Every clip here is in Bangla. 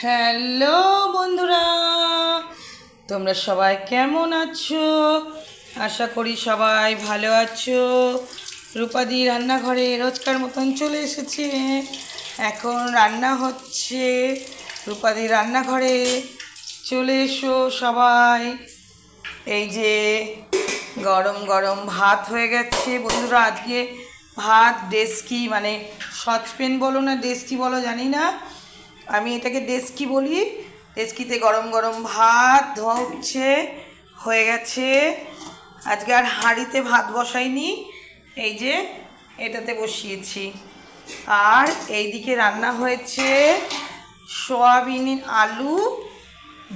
হ্যালো বন্ধুরা, তোমরা সবাই কেমন আছো? আশা করি সবাই ভালো আছো। রূপাদি রান্নাঘরে রোজকার মতন চলে এসেছে। এখন রান্না হচ্ছে। রূপাদি রান্নাঘরে চলে এসো সবাই। এই যে গরম গরম ভাত হয়ে গেছে বন্ধুরা। আজকে ভাত ডেস্কি, মানে সচপেন বলো না ডেস্কি বলো জানি না, আমি এটাকে ডেস্কি বলি। ডেস্কিতে গরম গরম ভাত হচ্ছে, হয়ে গেছে। আজকে আর হাঁড়িতে ভাত বসাইনি, এই যে এটাতে বসিয়েছি। আর এইদিকে রান্না হয়েছে সয়াবিন আলু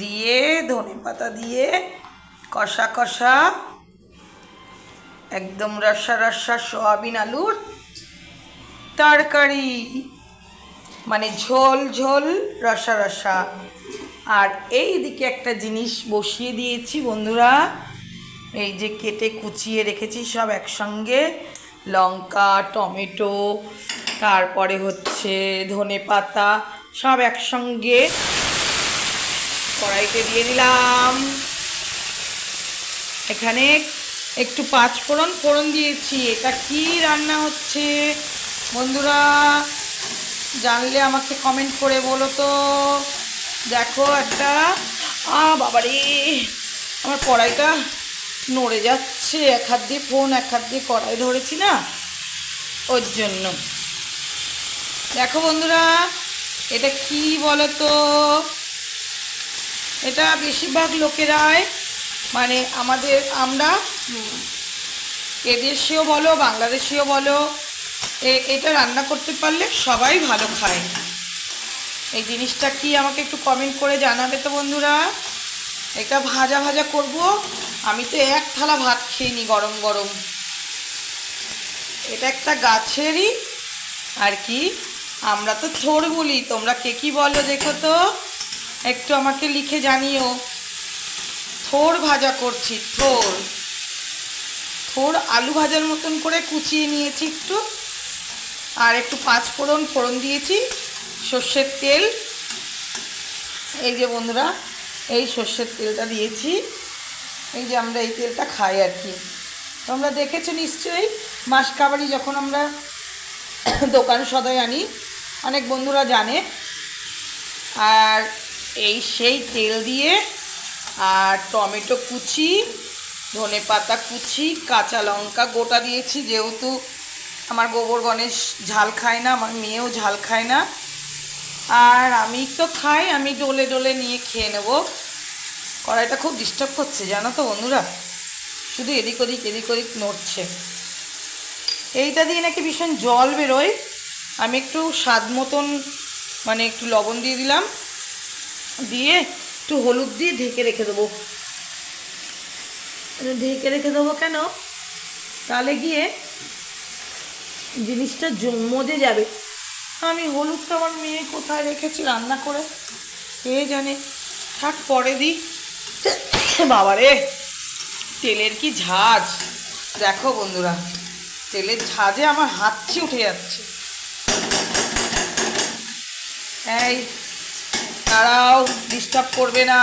দিয়ে ধনেপাতা দিয়ে কষা কষা, একদম রসা রসা সয়াবিন আলুর তরকারি, মানে ঝোল ঝোল রসা রসা। আর এই দিকে একটা জিনিস বসিয়ে দিয়েছি বন্ধুরা, এই যে কেটে কুচিয়ে রেখেছি সব একসঙ্গে, লঙ্কা টমেটো, তারপরে হচ্ছে ধনে পাতা, সব একসঙ্গে কড়াইতে দিয়ে দিলাম। এখানে একটু পাঁচফোড়ন ফোড়ন দিয়েছি। এটা কি রান্না হচ্ছে বন্ধুরা? জানলে আমাকে কমেন্ট করে বলো তো। দেখো একটা, বাবারে, আমার কড়াইটা নড়ে যাচ্ছে। এক হাত দিয়ে ফোন, এক হাত দিয়ে কড়াই ধরেছি না, ওর জন্য। দেখো বন্ধুরা, এটা কি বলো তো? এটা বেশিরভাগ লোকেরাই, মানে আমরা এদেশীয় বলো বাংলাদেশীয় বলো, এটা রান্না করতে পারলে সবাই ভালো খায়। এই জিনিসটা কি আমাকে একটু কমেন্ট করে জানাবে তো বন্ধুরা। এটা ভাজা ভাজা করব। আমি তো এক থালা ভাত খেয়ে নিই গরম গরম। এটা একটা গাছেরই আর কি, আমরা তো থোড় বলি, তোমরা কে কি বলো দেখো তো, একটু আমাকে লিখে জানিও। থোড় ভাজা করছি, থোড় থোড় আলু ভাজার মতন করে কুচিয়ে নিয়েছি একটু। আর একটু পাঁচফোড়ন ফোড়ন দিয়েছি, সর্ষের তেল, এই যে বন্ধুরা এই সর্ষের তেলটা দিয়েছি। এই যে আমরা এই তেলটা খাই আর কি, তোমরা দেখেছো নিশ্চয়ই। মাসকাবারি যখন আমরা দোকান সদাই আনি, অনেক বন্ধুরা জানে। আর এই সেই তেল দিয়ে, আর টমেটো কুচি, ধনে পাতা কুচি, কাঁচা লঙ্কা গোটা দিয়েছি, যেহেতু আমার গোবর গণেশ ঝাল খায় না, আমার মেয়েও ঝাল খায় না, আর আমি তো খাই, আমি ডলে ডলে নিয়ে খেয়ে নেব। কড়াইটা খুব ডিস্টার্ব করছে জানো তো বন্ধুরা, শুধু এদিক ওদিক এদিক ওদিক নড়ছে। এইটা দিয়ে নাকি ভীষণ জল বেরোয়। আমি একটু স্বাদ মতন, মানে একটু লবণ দিয়ে দিলাম, দিয়ে একটু হলুদ দিয়ে ঢেকে রেখে দেবো। ঢেকে রেখে দেবো কেন? তাহলে গিয়ে জিনিসটা মজে যাবে। আমি হলুদটা আমার মেয়ে কোথায় রেখেছি রান্না করে কে জানে, থাক পরে দিই। বাবারে, তেলের কি ঝাঁজ দেখো বন্ধুরা, তেলের ঝাঁজে আমার হাঁচি উঠে যাচ্ছে। এই তারাও ডিস্টার্ব করবে না।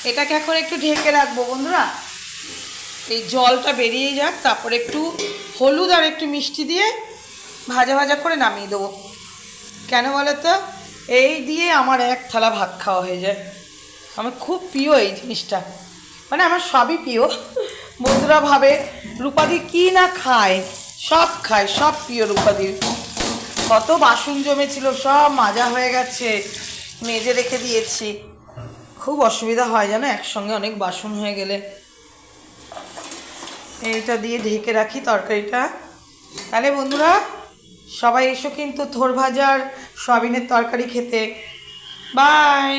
এটাকে এখন একটু ঢেকে রাখবো বন্ধুরা, এই জলটা বেরিয়ে যাক, তারপরে একটু হলুদ আর একটু মিষ্টি দিয়ে ভাজা ভাজা করে নামিয়ে দেবো। কেন বলো তো? এই দিয়ে আমার এক থালা ভাত খাওয়া হয়ে যায়। আমার খুব প্রিয় এই জিনিসটা, মানে আমার সবই প্রিয়। বন্ধুরা ভাবে রূপাদি কি না খায়, সব খায়, সব প্রিয় রূপাদির। কত বাসন জমেছিল, সব মাজা হয়ে গেছে, মেজে রেখে দিয়েছি। খুব অসুবিধা হয় জানো একসঙ্গে অনেক বাসন হয়ে গেলে। এইটা দিয়ে ঢেকে রাখি তরকারিটা। তাহলে বন্ধুরা সবাই এসো কিন্তু থোড় ভাজার সয়াবিনের তরকারি খেতে। বাই।